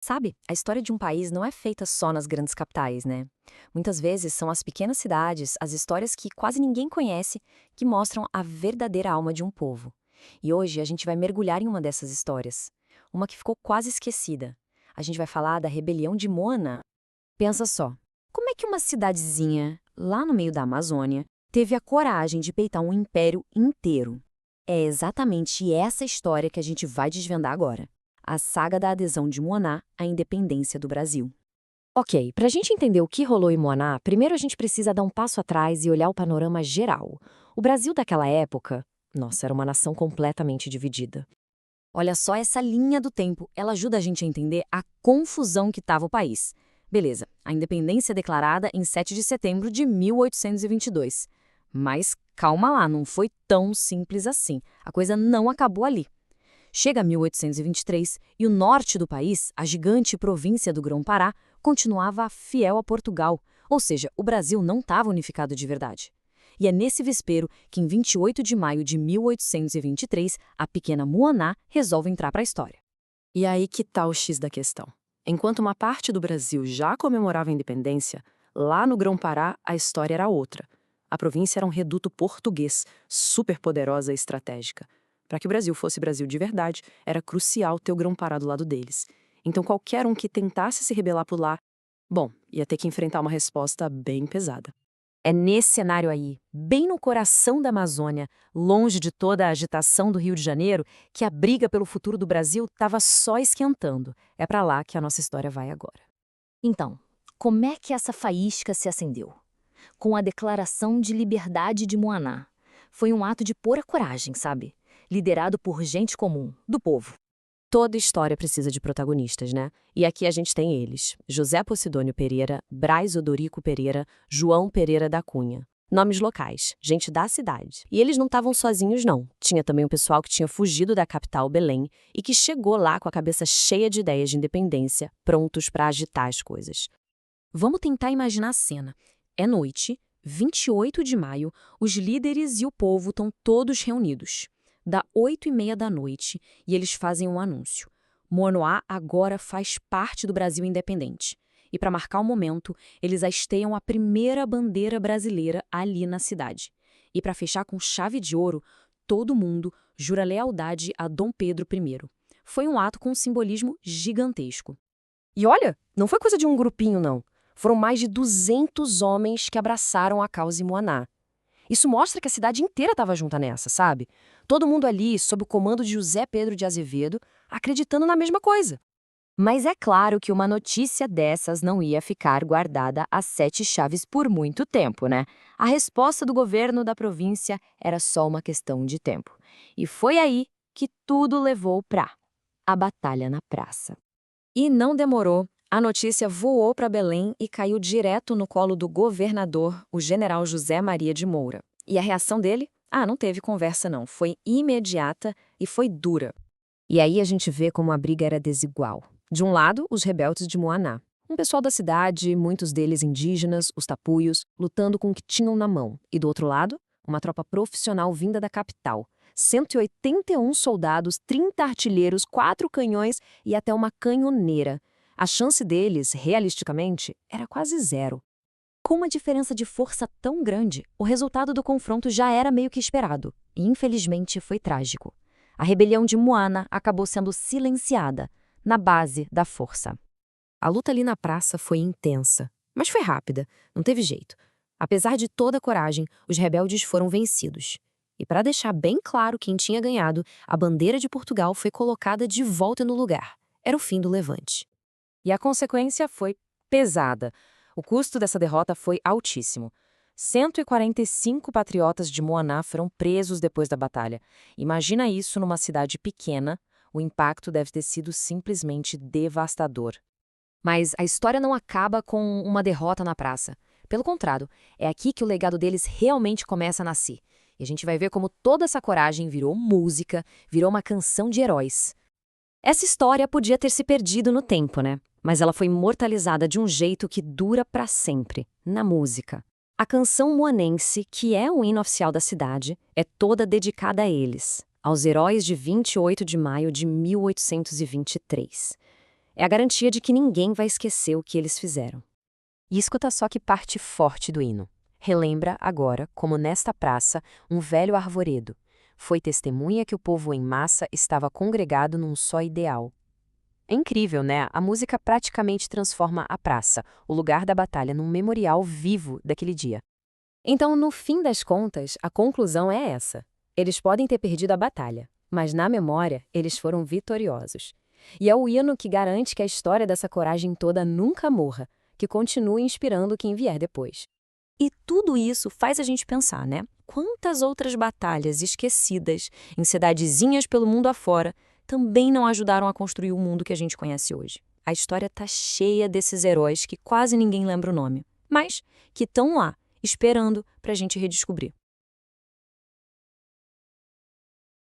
Sabe, a história de um país não é feita só nas grandes capitais, né? Muitas vezes são as pequenas cidades, as histórias que quase ninguém conhece, que mostram a verdadeira alma de um povo. E hoje a gente vai mergulhar em uma dessas histórias. Uma que ficou quase esquecida. A gente vai falar da rebelião de Moana. Pensa só, como é que uma cidadezinha, lá no meio da Amazônia, teve a coragem de peitar um império inteiro? É exatamente essa história que a gente vai desvendar agora. A saga da adesão de Moaná à independência do Brasil. Ok, para a gente entender o que rolou em Moaná, primeiro a gente precisa dar um passo atrás e olhar o panorama geral. O Brasil daquela época, nossa, era uma nação completamente dividida. Olha só essa linha do tempo, ela ajuda a gente a entender a confusão que estava o país. Beleza, a independência declarada em 7 de setembro de 1822. Mas calma lá, não foi tão simples assim. A coisa não acabou ali. Chega 1823 e o norte do país, a gigante província do Grão-Pará, continuava fiel a Portugal, ou seja, o Brasil não estava unificado de verdade. E é nesse vespero que, em 28 de maio de 1823, a pequena Moaná resolve entrar para a história. E aí que tá o X da questão. Enquanto uma parte do Brasil já comemorava a independência, lá no Grão-Pará a história era outra. A província era um reduto português, superpoderosa e estratégica. Para que o Brasil fosse Brasil de verdade, era crucial ter o Grão-Pará do lado deles. Então qualquer um que tentasse se rebelar por lá, bom, ia ter que enfrentar uma resposta bem pesada. É nesse cenário aí, bem no coração da Amazônia, longe de toda a agitação do Rio de Janeiro, que a briga pelo futuro do Brasil estava só esquentando. É para lá que a nossa história vai agora. Então, como é que essa faísca se acendeu? Com a Declaração de Liberdade de Moaná. Foi um ato de pura coragem, sabe? Liderado por gente comum, do povo. Toda história precisa de protagonistas, né? E aqui a gente tem eles: José Posidônio Pereira, Braz Odorico Pereira, João Pereira da Cunha. Nomes locais, gente da cidade. E eles não estavam sozinhos, não. Tinha também um pessoal que tinha fugido da capital, Belém, e que chegou lá com a cabeça cheia de ideias de independência, prontos para agitar as coisas. Vamos tentar imaginar a cena. É noite, 28 de maio, os líderes e o povo estão todos reunidos. Dá 8h30 da noite e eles fazem um anúncio. Moanoá agora faz parte do Brasil independente. E para marcar o momento, eles hasteiam a primeira bandeira brasileira ali na cidade. E para fechar com chave de ouro, todo mundo jura lealdade a Dom Pedro I. Foi um ato com um simbolismo gigantesco. E olha, não foi coisa de um grupinho, não. Foram mais de 200 homens que abraçaram a causa em Moaná. Isso mostra que a cidade inteira estava junta nessa, sabe? Todo mundo ali, sob o comando de José Pedro de Azevedo, acreditando na mesma coisa. Mas é claro que uma notícia dessas não ia ficar guardada às 7 chaves por muito tempo, né? A resposta do governo da província era só uma questão de tempo. E foi aí que tudo levou para a Batalha na Praça. E não demorou. A notícia voou para Belém e caiu direto no colo do governador, o general José Maria de Moura. E a reação dele? Ah, não teve conversa não. Foi imediata e foi dura. E aí a gente vê como a briga era desigual. De um lado, os rebeldes de Moaná. Um pessoal da cidade, muitos deles indígenas, os tapuios, lutando com o que tinham na mão. E do outro lado, uma tropa profissional vinda da capital. 181 soldados, 30 artilheiros, 4 canhões e até uma canhoneira. A chance deles, realisticamente, era quase zero. Com uma diferença de força tão grande, o resultado do confronto já era meio que esperado. E infelizmente foi trágico. A rebelião de Moana acabou sendo silenciada, na base da força. A luta ali na praça foi intensa, mas foi rápida, não teve jeito. Apesar de toda a coragem, os rebeldes foram vencidos. E para deixar bem claro quem tinha ganhado, a bandeira de Portugal foi colocada de volta no lugar. Era o fim do levante. E a consequência foi pesada. O custo dessa derrota foi altíssimo. 145 patriotas de Moaná foram presos depois da batalha. Imagina isso numa cidade pequena, o impacto deve ter sido simplesmente devastador. Mas a história não acaba com uma derrota na praça. Pelo contrário, é aqui que o legado deles realmente começa a nascer. E a gente vai ver como toda essa coragem virou música, virou uma canção de heróis. Essa história podia ter se perdido no tempo, né? Mas ela foi imortalizada de um jeito que dura para sempre, na música. A canção moanense, que é o hino oficial da cidade, é toda dedicada a eles, aos heróis de 28 de maio de 1823. É a garantia de que ninguém vai esquecer o que eles fizeram. E escuta só que parte forte do hino. Relembra agora como nesta praça um velho arvoredo foi testemunha que o povo em massa estava congregado num só ideal. É incrível, né? A música praticamente transforma a praça, o lugar da batalha, num memorial vivo daquele dia. Então, no fim das contas, a conclusão é essa. Eles podem ter perdido a batalha, mas na memória eles foram vitoriosos. E é o hino que garante que a história dessa coragem toda nunca morra, que continue inspirando quem vier depois. E tudo isso faz a gente pensar, né? Quantas outras batalhas esquecidas em cidadezinhas pelo mundo afora também não ajudaram a construir o mundo que a gente conhece hoje. A história tá cheia desses heróis que quase ninguém lembra o nome, mas que estão lá, esperando para a gente redescobrir.